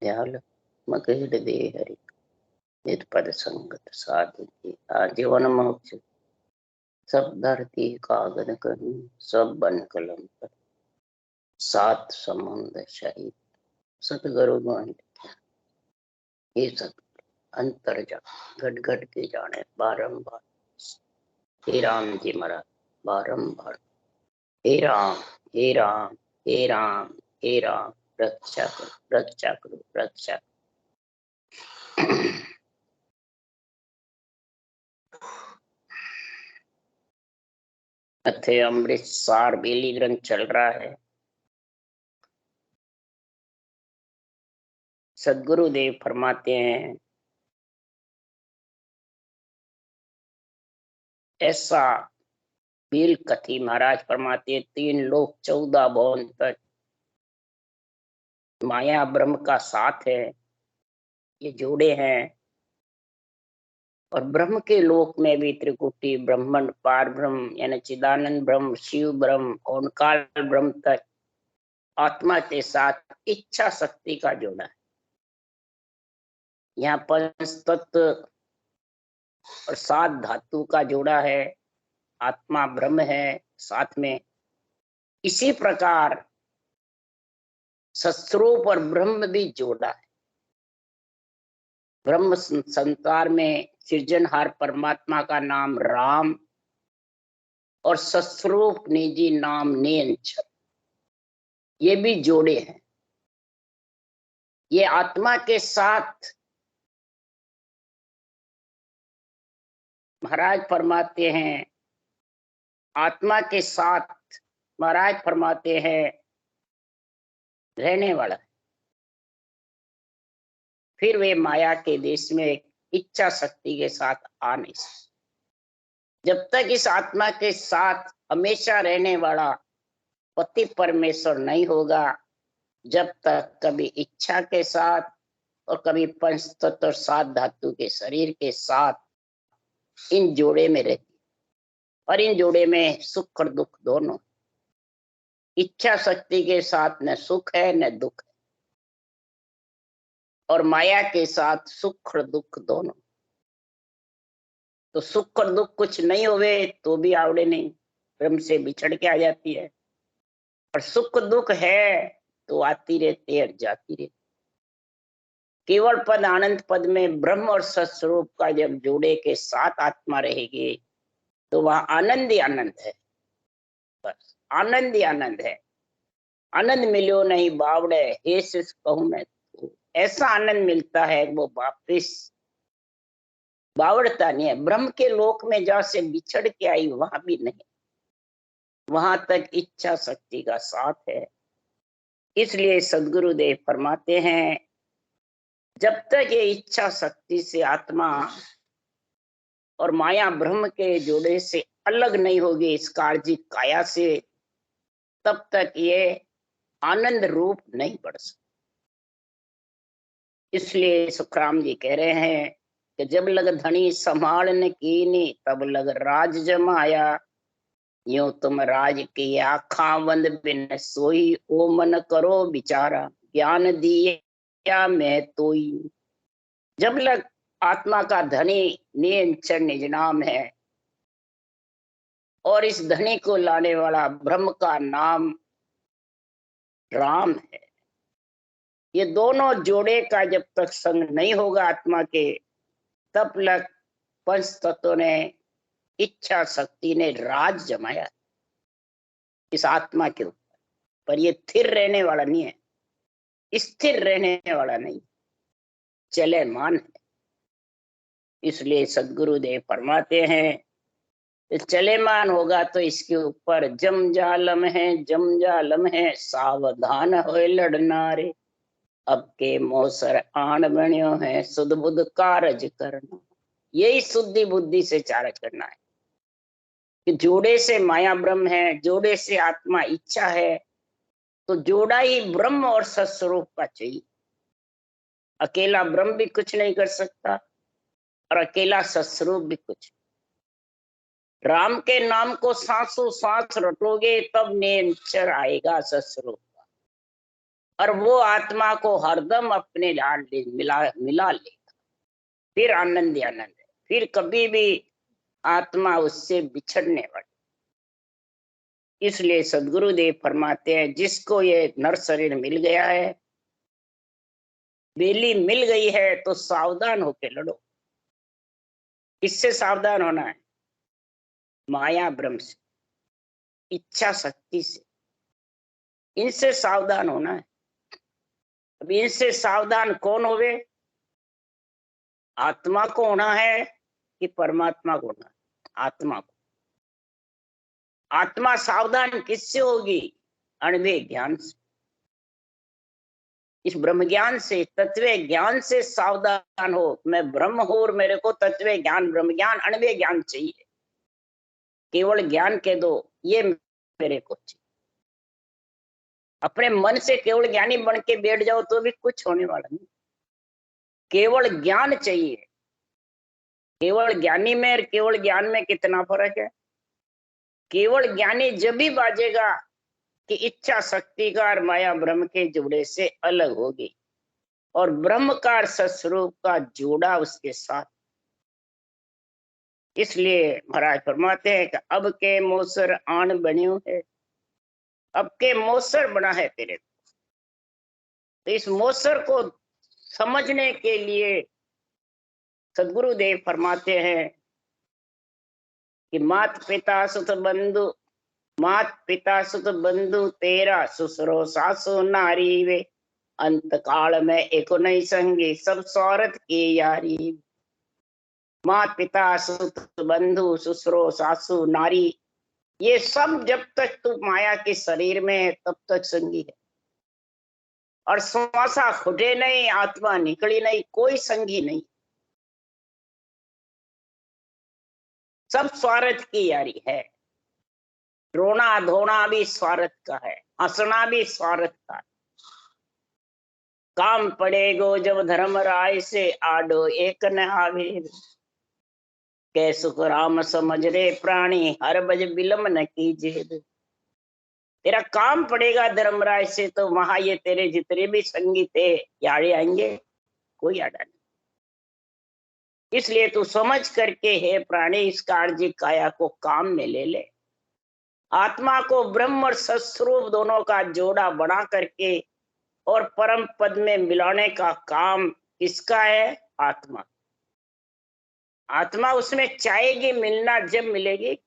ध्यान मगेड़ दे हरि निर्पद संगत साधु की आजीवन मोक्ष सब धरती कागन करूं सब बन कलम पर सात समुद्र शहीद सतगुरु गोविंद ये सब अंतर जा घट घट के जाने बारंबार हे राम जी महाराज बारंबार हे राम हे राम हे राम हे राम रक्षा करो रक्षा करो रक्षा अथे अमृतसर बेली ग्रंथ चल रहा है। सदगुरुदेव फरमाते हैं ऐसा बील कथी महाराज फरमाते हैं 3 लोक 14 भुवन तक माया ब्रह्म का साथ है, ये जोड़े हैं। और ब्रह्म के लोक में भी त्रिकुटी ब्रह्मंड पार ब्रह्म यानी चिदानंद ब्रह्म शिव ब्रह्म ओंकार ब्रह्म तक आत्मा के साथ इच्छा शक्ति का जोड़ा है। यहाँ पंच तत्व और 7 धातु का जोड़ा है, आत्मा ब्रह्म है साथ में। इसी प्रकार सस्वरूप और ब्रह्म भी जोड़ा है। ब्रह्म संसार में सृजनहार परमात्मा का नाम राम और सस्वरूप निजी नाम नेंछ, ये भी जोड़े हैं। ये आत्मा के साथ महाराज फरमाते हैं, आत्मा के साथ महाराज फरमाते हैं रहने वाला। फिर वे माया के देश में एक इच्छा शक्ति के साथ आ नहीं सकते। जब तक इस आत्मा के साथ हमेशा रहने वाला पति परमेश्वर नहीं होगा, जब तक कभी इच्छा के साथ और कभी पंच तत्व और 7 धातु के शरीर के साथ इन जोड़े में रहती। और इन जोड़े में सुख और दुख दोनों। इच्छा शक्ति के साथ न सुख है न दुख है, और माया के साथ सुख और दुख दोनों। तो सुख और दुख कुछ नहीं होवे तो भी आवड़े नहीं, ब्रह्म से बिछड़ के आ जाती है। और सुख दुख है तो आती रहती है जाती रहती। केवल पद आनंद पद में ब्रह्म और सत्स्वरूप का जब जोड़े के साथ आत्मा रहेगी तो वह आनंद ही आनंद है। बस आनंद ही आनंद है। आनंद मिलो नहीं बावड़े हे सिस कहूं मैं, ऐसा आनंद मिलता है वो वापिस बावड़ता नहीं है। ब्रह्म के लोक में जहां से बिछड़ के आई वहां भी नहीं, वहां तक इच्छा शक्ति का साथ है। इसलिए सदगुरुदेव फरमाते हैं जब तक ये इच्छा शक्ति से आत्मा और माया ब्रह्म के जोड़े से अलग नहीं होगी इस कार्जिक काया से, तब तक ये आनंद रूप नहीं बढ़ सकता। इसलिए सुखराम जी कह रहे हैं कि जब लग धनी संभालन कीनी तब लग राज जमाया, यूं तुम राज की आखा बंद बिन सोई ओ मन करो बिचारा, ज्ञान दिया मैं तोई। जब लग आत्मा का धनी नियंचर निज नाम है और इस धनी को लाने वाला ब्रह्म का नाम राम है, ये दोनों जोड़े का जब तक संग नहीं होगा आत्मा के, तब लग पंच तत्वों ने इच्छा शक्ति ने राज जमाया इस आत्मा के ऊपर। पर ये स्थिर रहने वाला नहीं है, स्थिर रहने वाला नहीं, चले मान है। इसलिए सदगुरुदेव फरमाते हैं चलेमान होगा तो इसके ऊपर जमजालम है सावधान होए लड़ना रे, अब के मौसर आन बण्यो है सुध बुध कारज करना। यही शुद्धि बुद्धि से चारज करना है कि जोड़े से माया ब्रह्म है, जोड़े से आत्मा इच्छा है, तो जोड़ा ही ब्रह्म और सत्स्वरूप का चाहिए। अकेला ब्रह्म भी कुछ नहीं कर सकता और अकेला सत्स्वरूप भी कुछ। राम के नाम को सांसों सांस रटोगे तब नेचर आएगा सत्स्वरूप का। और वो आत्मा को हरदम अपने लाल मिला मिला लेगा, फिर आनंद ही आनंद है, फिर कभी भी आत्मा उससे बिछड़ने वाली। इसलिए सदगुरुदेव फरमाते हैं, जिसको ये नर शरीर मिल गया है, बेली मिल गई है, तो सावधान होके लड़ो। किससे सावधान होना है? माया ब्रह्म से, इच्छा शक्ति से, इनसे सावधान होना है। अब इनसे सावधान कौन होवे? आत्मा को होना है कि परमात्मा को होना है? आत्मा को। आत्मा सावधान किससे होगी? अणवे ज्ञान से, इस ब्रह्म ज्ञान से, तत्व ज्ञान से सावधान हो। मैं ब्रह्म हूं और मेरे को तत्व ज्ञान, ब्रह्म ज्ञान, अणवे ज्ञान चाहिए। केवल ज्ञान कह दो, ये मेरे को चाहिए। अपने मन से केवल ज्ञानी बन के बैठ जाओ तो भी कुछ होने वाला नहीं। केवल ज्ञान चाहिए। केवल ज्ञानी में और केवल ज्ञान में कितना फर्क है? केवल ज्ञानी जब भी बाजेगा कि इच्छा शक्ति का और माया ब्रह्म के जोड़े से अलग होगी, और ब्रह्म का सस्वरूप का जोड़ा उसके साथ। इसलिए महाराज फरमाते हैं कि अब के मोसर आन बन्यो है, अब के मोसर बना है तेरे को। तो इस मोसर को समझने के लिए सदगुरुदेव फरमाते हैं कि मात पिता सुत बंधु, मात पिता सुत बंधु तेरा, सुसरो सासु नारी वे, अंत काल में एक नहीं संगी, सब स्वार्थ की यारी। मात पिता सुत बंधु ससुरो सासु नारी, ये सब जब तक तू माया के शरीर में है तब तक संगी है। और श्वासा खुटे नहीं, आत्मा निकली नहीं, कोई संगी नहीं। सब स्वार्थ की यारी है। रोना धोना भी स्वार्थ का है, हंसना भी स्वार्थ का है। काम पड़ेगो जब धर्म राय से, आडो एक न आवे, कै सुख राम समझ रे प्राणी, हर बज बिलम न कीजिए। तेरा काम पड़ेगा धर्मराज से, तो वहां ये तेरे जितने भी संगी थे यारे आएंगे, कोई आड़ा नहीं। इसलिए तू समझ करके हे प्राणी, इस कार्य काया को काम में ले ले। आत्मा को ब्रह्म और सस्वरूप दोनों का जोड़ा बना करके और परम पद में मिलाने का काम किसका है? आत्मा। आत्मा उसमें चाहेगी मिलना, जब मिलेगी।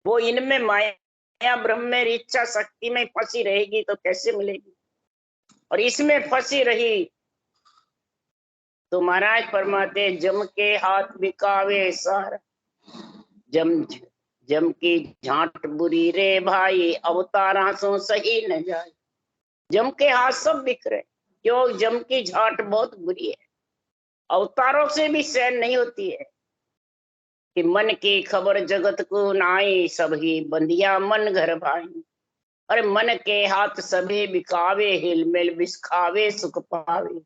वो इनमें माया ब्रह्म में इच्छा शक्ति में फंसी रहेगी तो कैसे मिलेगी? और इसमें फंसी रही तो महाराज फरमाते, जम के हाथ बिकावे सार, जम जम की झांट बुरी रे भाई, अवतारा सो सही न जाए। जम के हाथ सब बिक रहे, क्यों? जम की झांट बहुत बुरी है, अवतारों से भी सहन नहीं होती है। कि मन की खबर जगत को नाई, सभी बंदिया मन घर भाई। अरे मन के हाथ सभी बिकावे, हिलमिल बिस्खावे सुख पावे।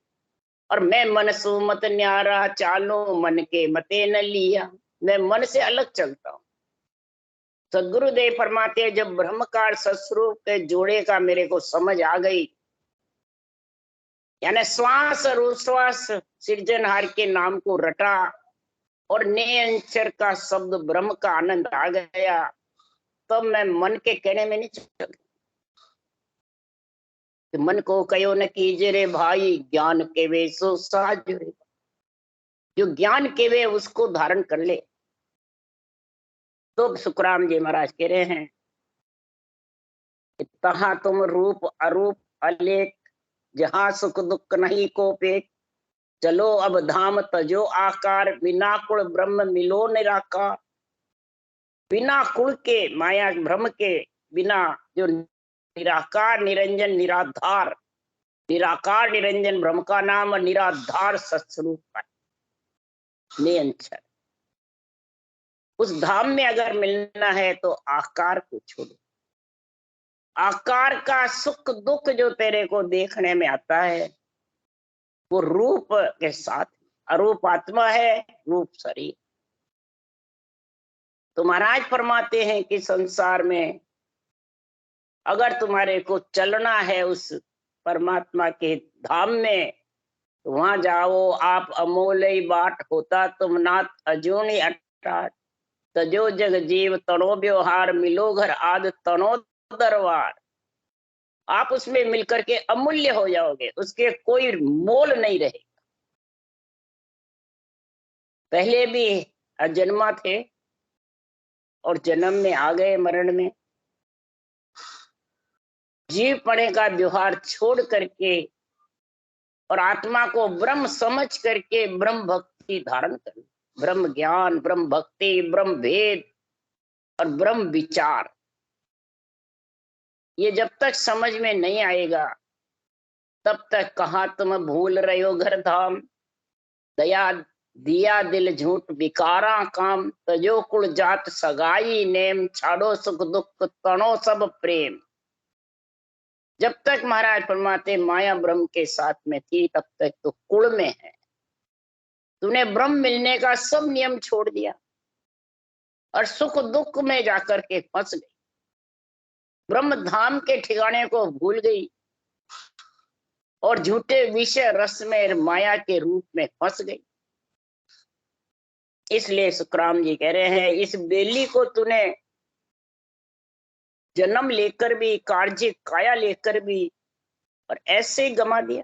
और मैं मन सु मत न्यारा चालू, मन के मते न लिया। मैं मन से अलग चलता हूँ। सदगुरुदेव फरमाते हैं, जब ब्रह्मकार सस्वरूप के जोड़े का मेरे को समझ आ गई, यानी श्वास और उश्वास सृजनहार के नाम को रटा और निरंतर का शब्द ब्रह्म का आनंद आ गया, तब मैं मन के कहने में नहीं चल। मन को कहो न कीजिए रे भाई, ज्ञान के वे सो साज रे। जो ज्ञान के वे उसको धारण कर ले। तो सुखराम जी महाराज कह रहे हैं, तहां तुम रूप अरूप अलेख, जहां सुख दुख नहीं को पेख। चलो अब धाम तजो आकार, बिना कुल ब्रह्म मिलो निराकार। बिना कुल के माया ब्रह्म के बिना जो निराकार निरंजन निराधार, निराकार निरंजन ब्रह्म का नाम निराधार सत्स्वरूप है, निरंतर। उस धाम में अगर मिलना है तो आकार को छोड़ो। आकार का सुख दुख जो तेरे को देखने में आता है वो रूप के साथ, अरूप आत्मा है, रूप शरीर। तो महाराज फरमाते हैं कि संसार में अगर तुम्हारे को चलना है उस परमात्मा के धाम में, तो वहां जाओ। आप अमोलई बाट होता तुम नाथ अजूनी अटाट, तजो जग जीव तनो व्यवहार, मिलो घर आद तनो दरबार। आप उसमें मिलकर के अमूल्य हो जाओगे, उसके कोई मोल नहीं रहे। पहले भी अजन्मा थे और जन्म में आ गए, मरण में। जीव पड़े का व्यवहार छोड़ करके और आत्मा को ब्रह्म समझ करके ब्रह्म भक्ति धारण कर, ब्रह्म ज्ञान, ब्रह्म भक्ति, ब्रह्म भेद और ब्रह्म विचार, ये जब तक समझ में नहीं आएगा तब तक कहाँ तुम भूल रहे हो घर धाम। दया दिया दिल झूठ विकारा काम, तजो कुल जात सगाई नेम, छाड़ो सुख दुख तनो सब प्रेम। जब तक महाराज फरमाते माया ब्रह्म के साथ में थी तब तक तो कुल में है। तूने ब्रह्म मिलने का सब नियम छोड़ दिया और सुख दुख में जाकर के फंस गई, ब्रह्म धाम के ठिकाने को भूल गई और झूठे विषय रस में माया के रूप में फंस गई। इसलिए सुखराम जी कह रहे हैं, इस बेली को तूने जन्म लेकर भी, कार्य काया लेकर भी, और ऐसे ही गमा दिया।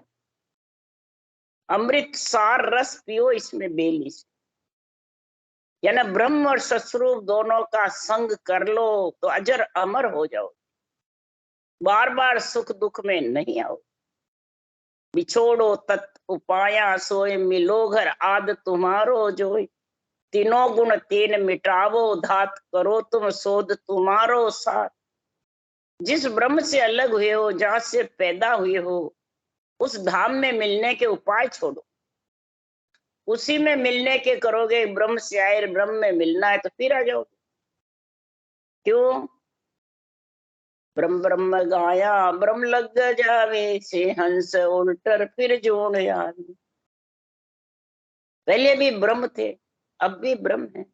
अमृत सार रस पियो इसमें बेली से, यानी ब्रह्म और सस्वरूप दोनों का संग कर लो तो अजर अमर हो जाओ, बार बार सुख दुख में नहीं आओ। बिछोड़ो तत् उपाया सोए, मिलो घर आद तुम्हारो जोई, तीनों गुण तीन मिटावो धात, करो तुम शोध तुम्हारो साथ। जिस ब्रह्म से अलग हुए हो, जहां से पैदा हुए हो, उस धाम में मिलने के उपाय छोड़ो। उसी में मिलने के करोगे, ब्रह्म से आए ब्रह्म में मिलना है तो फिर आ जाओगे। क्यों? ब्रह्म ब्रह्म गाया ब्रह्म लग जावे, से हंस उल्टर फिर जोड़ आवे। पहले भी ब्रह्म थे, अब भी ब्रह्म है।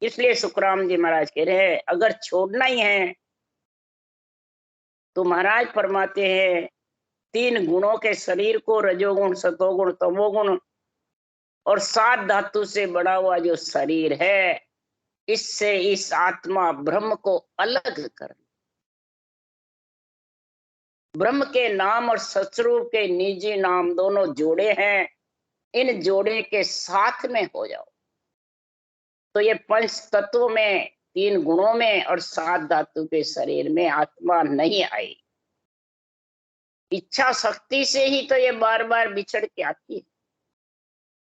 इसलिए सुखराम जी महाराज कह रहे हैं, अगर छोड़ना ही है तो महाराज फरमाते हैं, तीन गुणों के शरीर को, रजोगुण सतोगुण तमोगुण और सात धातु से बड़ा हुआ जो शरीर है, इससे इस आत्मा ब्रह्म को अलग कर। ब्रह्म के नाम और सतस्वरूप के निजी नाम दोनों जोड़े हैं, इन जोड़े के साथ में हो जाओ तो ये पंच तत्व में, तीन गुणों में और सात धातु के शरीर में आत्मा नहीं आई। इच्छा शक्ति से ही तो ये बार बार बिछड़ के आती है,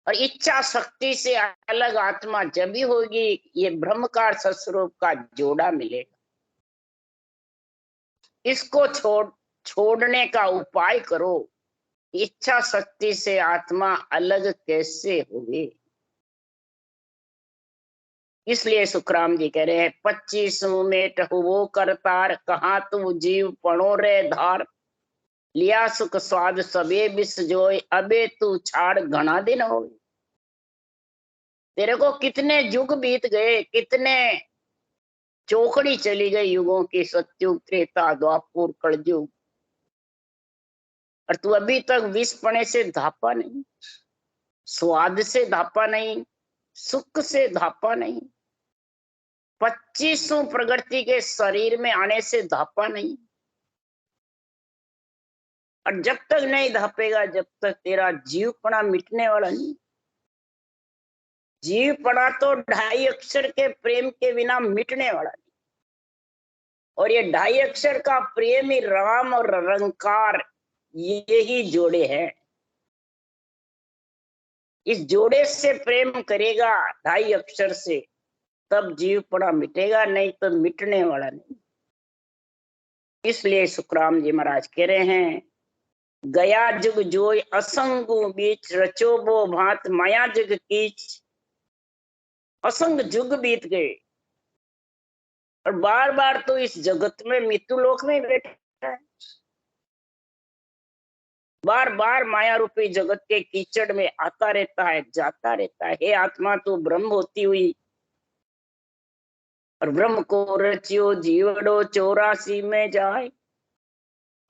और इच्छा शक्ति से अलग आत्मा जब भी होगी ये ब्रह्मकार सस्वरूप का जोड़ा मिलेगा। इसको छोड़ने का उपाय करो। इच्छा शक्ति से आत्मा अलग कैसे होगी? इसलिए सुखराम जी कह रहे हैं, 25 मेट वो करतार, कहा तू जीव पणो रे धार, लिया सुख स्वाद सबे बिस जोय, अबे तू छाड़ घना दिन हो। तेरे को कितने युग बीत गए, कितने चौकड़ी चली गई युगों की, सत्युग त्रेता द्वापर कलयुग, और तू अभी तक विष पने से धापा नहीं, स्वाद से धापा नहीं, सुख से धापा नहीं, 25 प्रकृति के शरीर में आने से धापा नहीं। और जब तक नहीं धापेगा, जब तक तेरा जीवपना मिटने वाला नहीं। जीवपना तो 2.5 अक्षर के प्रेम के बिना मिटने वाला नहीं, और ये 2.5 अक्षर का प्रेम ही राम और रंकार, ये ही जोड़े हैं। इस जोड़े से प्रेम करेगा 2.5 अक्षर से, तब जीवपना मिटेगा, नहीं तो मिटने वाला नहीं। इसलिए सुखराम जी महाराज कह रहे हैं, गया जुग जोय असंगु बीच, रचोबो भांत माया जग कीच। असंग जुग बीत गए और बार बार तो इस जगत में, मृत्यु लोक में बैठा है, बार बार माया रूपी जगत के कीचड़ में आता रहता है, जाता रहता है। हे आत्मा, तू ब्रह्म होती हुई और ब्रह्म को रचियो जीवड़ो 84 में जाए।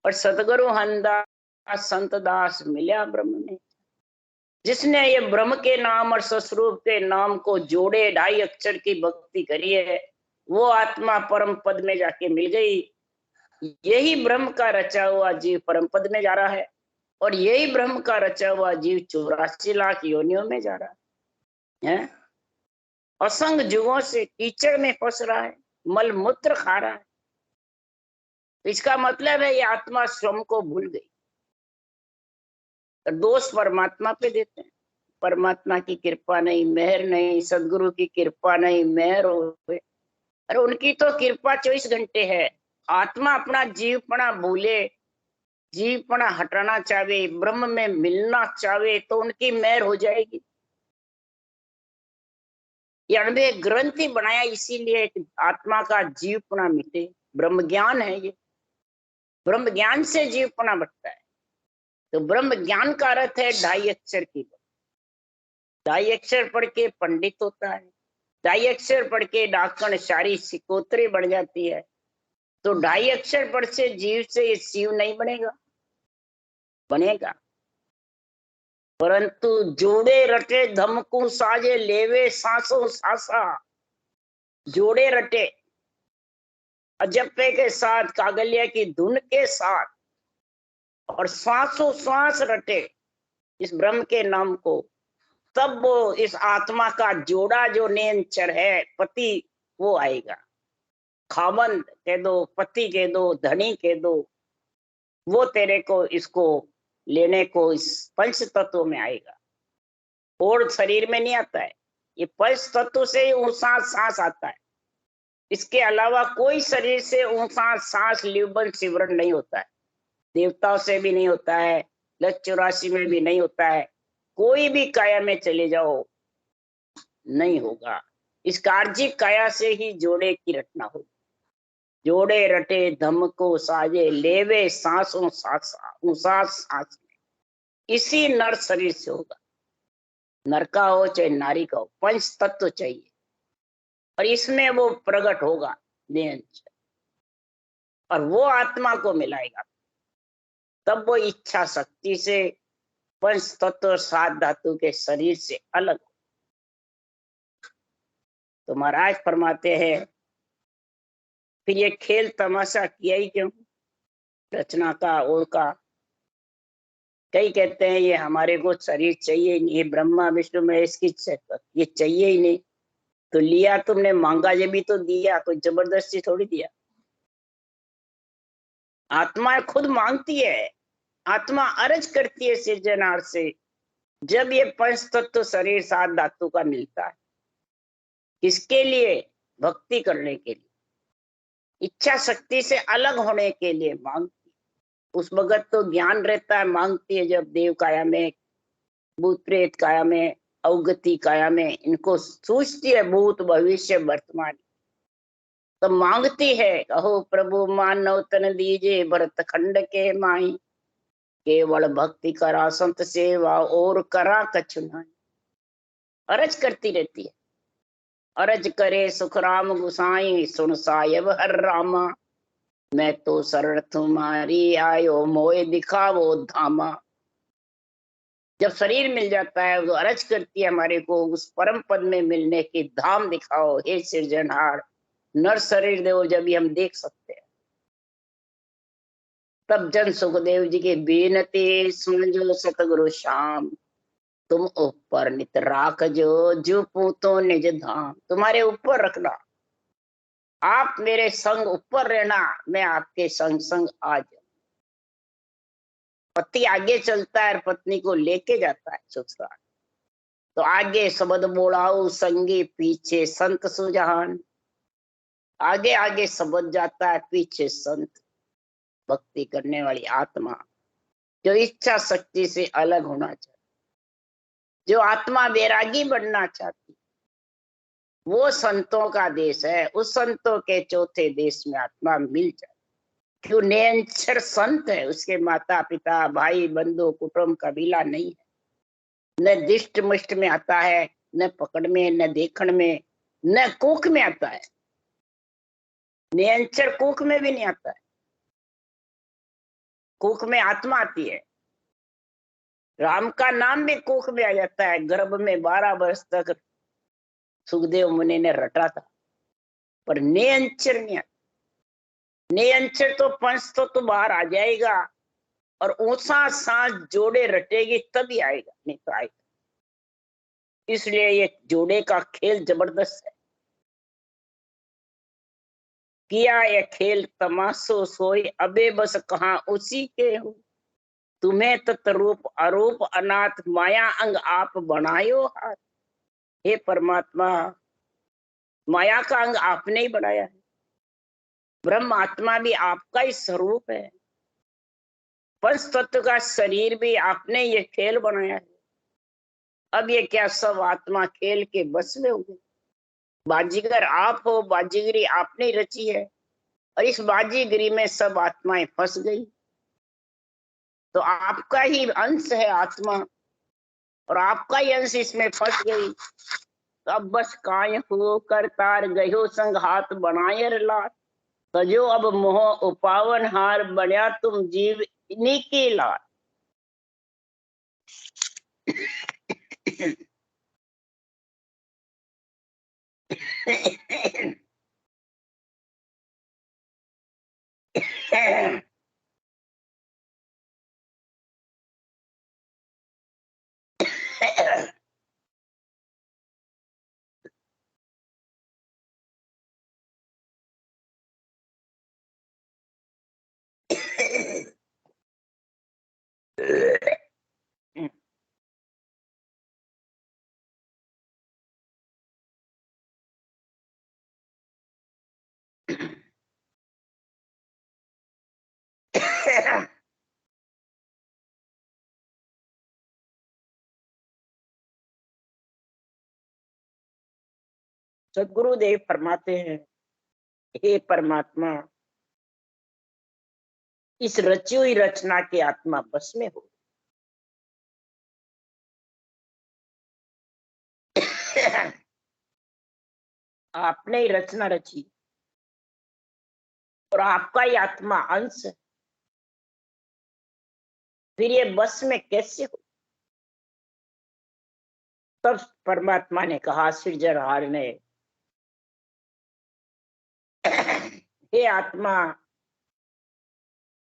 और सतगुरु हनदास संत दास मिल्या ब्रह्म में। जिसने ये ब्रह्म के नाम और सस्वरूप के नाम को जोड़े 2.5 अक्षर की भक्ति करी है, वो आत्मा परम पद में जाके मिल गई। यही ब्रह्म का रचा हुआ जीव परम पद में जा रहा है, और यही ब्रह्म का रचा हुआ जीव 84 लाख योनियों में जा रहा है। असंग जुगों से कीचड़ में फंस रहा है, मल मूत्र खा रहा है। इसका मतलब है ये आत्मा स्वयं को भूल गई। तो दोष परमात्मा पे देते हैं, परमात्मा की कृपा नहीं, मेहर नहीं, सदगुरु की कृपा नहीं, मेहर हो। अरे उनकी तो कृपा 24 घंटे है। आत्मा अपना जीवपना भूले, जीवपना हटाना चाहे, ब्रह्म में मिलना चाहे, तो उनकी मेहर हो जाएगी। ये अणबे ग्रंथि बनाया इसीलिए कि आत्मा का जीवपना मिटे। ब्रह्म ज्ञान है ये, ब्रह्म ज्ञान से जीवपना बढ़ता है। तो ब्रह्म ज्ञान का अर्थ है 2.5 अक्षर की। 2.5 अक्षर पढ़ के पंडित होता है, 2.5 अक्षर पढ़ के डाकण सारी सिकोत्री बढ़ जाती है। तो 2.5 अक्षर पढ़ से जीव से ये शिव नहीं बनेगा, बनेगा। परंतु जोड़े रटे धमकू साजे लेवे सांसों सासा। जोड़े रटे अजप्पे के साथ, कागलिया की धुन के साथ, और श्वासों श्वास रटे इस ब्रह्म के नाम को, तब वो इस आत्मा का जोड़ा जो नेंचर है पति, वो आएगा। खामंद कह दो, पति कह दो, धनी कह दो, वो तेरे को इसको लेने को इस पंच तत्व में आएगा, और शरीर में नहीं आता है। ये पंच तत्व से ही ऊंचा सांस आता है। इसके अलावा कोई शरीर से ऊंचा सांस लिवबन सिवरण नहीं होता है। देवताओं से भी नहीं होता है, 84 में भी नहीं होता है। कोई भी काया में चले जाओ नहीं होगा। इस कार्जिक काया से ही जोड़े की रचना होगी। जोड़े रटे धमको साजे लेवे सांसों सांसा ऊंसा सांस में, इसी नर शरीर से होगा। नर का हो चाहे नारी का हो, पंच तत्व चाहिए, और इसमें वो प्रकट होगा निरंजन, और वो आत्मा को मिलाएगा। तब वो इच्छा शक्ति से पंच तत्व 7 धातु के शरीर से अलग। तो महाराज फरमाते हैं, फिर ये खेल तमाशा किया ही क्यों रचना का और का। कई कहते हैं ये हमारे को शरीर चाहिए नहीं, ये ब्रह्मा विष्णु महेश की ये चाहिए ही नहीं। तो लिया तुमने, मांगा ये भी तो दिया, कोई जबरदस्ती थोड़ी दिया। आत्मा खुद मांगती है, आत्मा अर्ज करती है सृजनहार से। जब ये पंच तत्व शरीर 7 धातु का मिलता है, किसके लिए? भक्ति करने के लिए, इच्छा शक्ति से अलग होने के लिए मांगती है। उस वक्त तो ज्ञान रहता है, मांगती है जब देव काया में, भूत प्रेत काया में, अवगति काया में इनको सोचती है भूत भविष्य वर्तमान, तब मांगती है, कहो प्रभु मानव तन दीजिए भरत खंड के माई, केवल भक्ति करा संत सेवा और करा कछु नहीं। अरज करती रहती है, अरज करे सुखराम गुसाई सुन सायब हर रामा, मैं तो शरण तुम्हारी आयो मोए दिखावो धामा। जब शरीर मिल जाता है तो अरज करती है हमारे को उस परम पद में मिलने की, धाम दिखाओ हे सृजनहार। नर शरीर देव जब भी हम देख सकते हैं। तब जन सुखदेव जी के बेनती सुन जो सतगुरु श्याम, तुम ऊपर नित राख जो पूतो निज धाम। तुम्हारे ऊपर रखना, आप मेरे संग ऊपर रहना, मैं आपके संग संग आ जाऊं। पति आगे चलता है, पत्नी को लेके जाता है ससुराल। तो आगे शब्द बोलाऊ संगी, पीछे संत सुजान। आगे आगे शब्द जाता है, पीछे संत, भक्ति करने वाली आत्मा जो इच्छा शक्ति से अलग होना चाहती, जो आत्मा वैरागी बनना चाहती, वो संतों का देश है। उस संतों के चौथे देश में आत्मा मिल जाए। क्यों? नेंचर संत है, उसके माता पिता भाई बंधु कुटुंब कबीला नहीं है। न दिष्ट मुष्ट में आता है, न पकड़ में, न देखण में, न कोख में आता है। नियंचर कुख में भी नहीं आता है, कुख में आत्मा आती है। राम का नाम भी कुख में आ जाता है। गर्भ में 12 वर्ष तक सुखदेव मुनि ने रटा था, पर नियंचर नहीं आता। नियंचर तो पंच तो बाहर आ जाएगा और ऊंचा सांस जोड़े रटेगी तभी आएगा, नहीं तो आएगा। इसलिए ये जोड़े का खेल जबरदस्त है। किया ये खेल तमाशो सोई, अबे बस कहाँ उसी के हो। तुम्हें तत्रूप अरूप अनाथ माया अंग आप बनायो हाथ। हे परमात्मा, माया का अंग आपने ही बनाया है। ब्रह्म आत्मा भी आपका ही स्वरूप है। पंच तत्व का शरीर भी आपने ये खेल बनाया है। अब ये क्या सब आत्मा खेल के बस में हो गई। बाजीगर आप हो, बाजीगरी आपने ही रची है, और इस बाजीगरी में सब आत्माएं फंस गई। तो आपका ही अंश है आत्मा, और आपका ही अंश इसमें फंस गई। तो अब बस काय हो कर तार गयो संग हाथ बनाए लात। तजो अब मोह उपावन हार, बनया तुम जीव इन्हीं की लात। सदगुरुदेव फरमाते हैं, हे परमात्मा, इस रची हुई रचना की आत्मा बस में हो। आपने ही रचना रची और आपका ही आत्मा अंश है, फिर ये बस में कैसे हो। तब परमात्मा ने कहा, सृजनहार ने, हे आत्मा,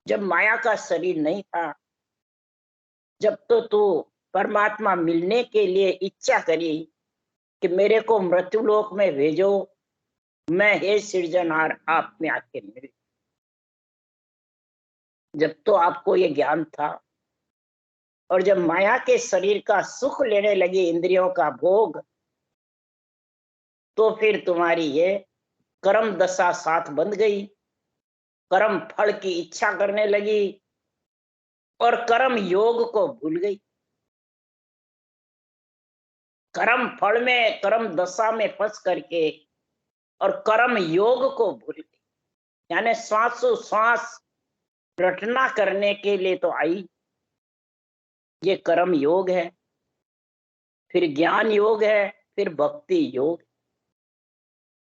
जब माया का शरीर नहीं था, जब तो तू परमात्मा मिलने के लिए इच्छा करी कि मेरे को मृत्युलोक में भेजो, मैं हे सृजनहार आप में आके मिल। जब तो आपको ये ज्ञान था, और जब माया के शरीर का सुख लेने लगी, इंद्रियों का भोग, तो फिर तुम्हारी ये कर्म दशा साथ बंध गई। कर्म फल की इच्छा करने लगी और कर्म योग को भूल गई। कर्म फल में, कर्म दशा में फंस करके और कर्म योग को भूल गई। यानी श्वासों श्वास रटना करने के लिए तो आई, ये कर्म योग है, फिर ज्ञान योग है, फिर भक्ति योग।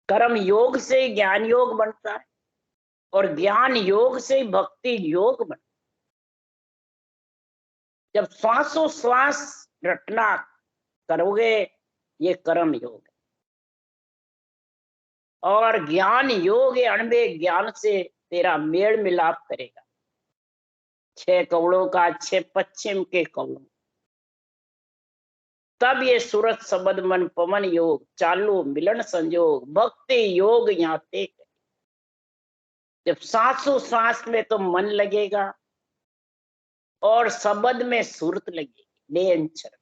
कर्म योग से ज्ञान योग बनता है और ज्ञान योग से भक्ति योग बनता है। जब श्वासों श्वास रटना करोगे, ये कर्म योग है। और ज्ञान योग अणबे ज्ञान से तेरा मेल मिलाप करेगा। 6 कवड़ों का 6 पश्चिम के कवड़ों, तब ये सूरत शब्द मन पवन योग, चालू मिलन संयोग, भक्ति योग यहाँ पे। जब सांसों सांस में तो मन लगेगा और शब्द में सूरत लगेगी, नियंचर।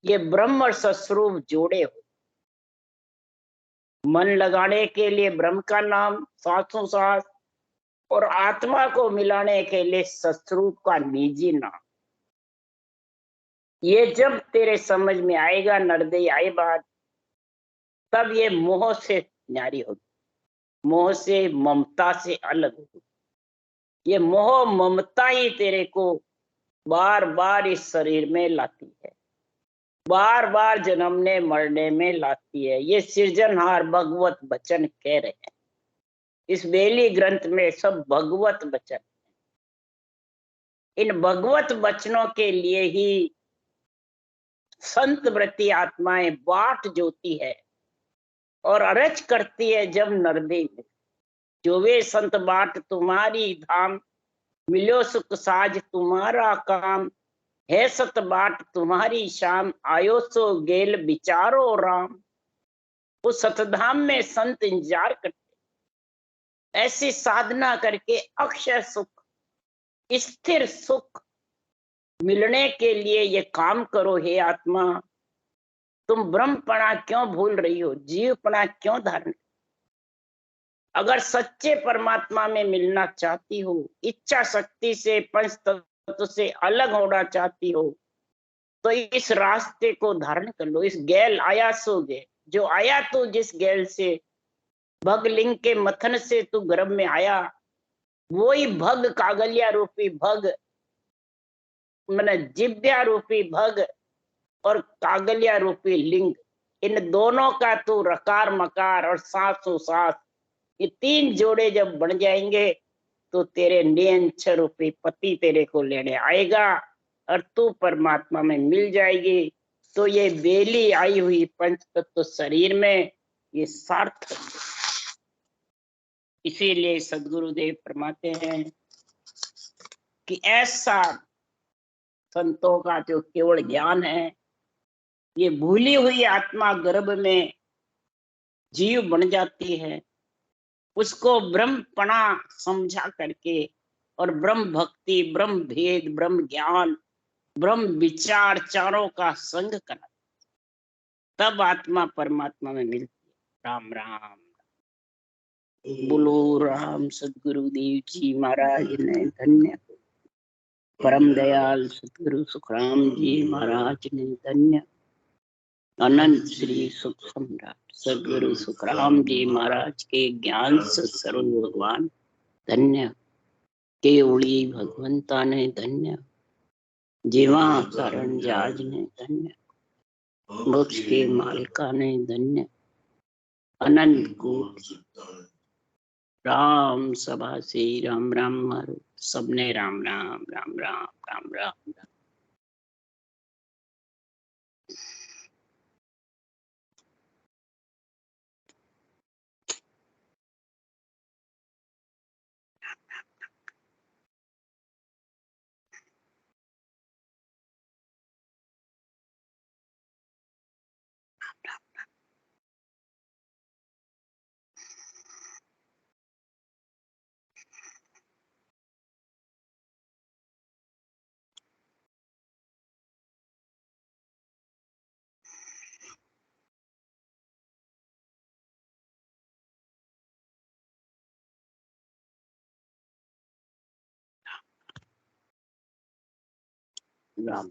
ये ब्रह्म और सस्वरूप जोड़े हो। मन लगाने के लिए ब्रह्म का नाम, सांसों सांस, और आत्मा को मिलाने के लिए सस्वरूप का निजी नाम। ये जब तेरे समझ में आएगा नरदई आए बात, तब ये मोह से न्यारी होगी, मोह से ममता से अलग होगी। ये मोह ममता ही तेरे को बार बार इस शरीर में लाती है, बार बार जन्मने मरने में लाती है। ये सृजनहार भगवत वचन कह रहे हैं। इस बेली ग्रंथ में सब भगवत वचन। इन भगवत वचनों के लिए ही संत व्रती आत्माएं बाट जोती है और अरज करती है जब नरदे में। जो वे संत बाट तुम्हारी धाम, मिलो सुख साज तुम्हारा काम, है सत बाट तुम्हारी शाम, आयो सो गेल विचारो राम। उस सतधाम में संत इंतजार करते, ऐसी साधना करके अक्षय सुख, स्थिर सुख मिलने के लिए ये काम करो। हे आत्मा, तुम ब्रह्मपणा क्यों भूल रही हो, जीवपणा क्यों धारण? अगर सच्चे परमात्मा में मिलना चाहती हो, इच्छा शक्ति से पंच तत्व से अलग होना चाहती हो, तो इस रास्ते को धारण कर लो। इस गैल आया सो गे, जो आया तू जिस गैल से, भगलिंग के मथन से तू गर्भ में आया, वही भग कागलिया रूपी भग, मैंने जिव्या रूपी भग और कागलिया रूपी लिंग, इन दोनों का तू रकार मकार और सांसो सांस, ये तीन जोड़े जब बन जाएंगे तो तेरे नियंचर रूपी पति तेरे को लेने आएगा और तू परमात्मा में मिल जाएगी। तो ये बेली आई हुई पंच तत्व शरीर में ये सार्थक। इसीलिए सदगुरुदेव फरमाते हैं कि ऐसा संतों का जो केवल ज्ञान है, ये भूली हुई आत्मा गर्भ में जीव बन जाती है, उसको ब्रह्मपणा समझा करके और ब्रह्म भक्ति, ब्रह्म भेद, ब्रह्म ज्ञान, ब्रह्म विचार चारों का संग करना, तब आत्मा परमात्मा में मिलती है। राम राम। बोलो राम सदगुरुदेव जी महाराज ने धन्य। परम दयाल सदगुरु सुखराम जी महाराज ने धन्य। अनंत श्री सुख सम्राट सदगुरु सुखराम जी महाराज के ज्ञान से सर्व भगवान धन्य। केवली भगवंता ने धन्य। जीवा कारण जाज ने धन्य। मोक्ष के मालिका ने धन्य। अनंत कोट राम सभा से राम राम मारो सबने राम राम राम राम राम राम, राम। राम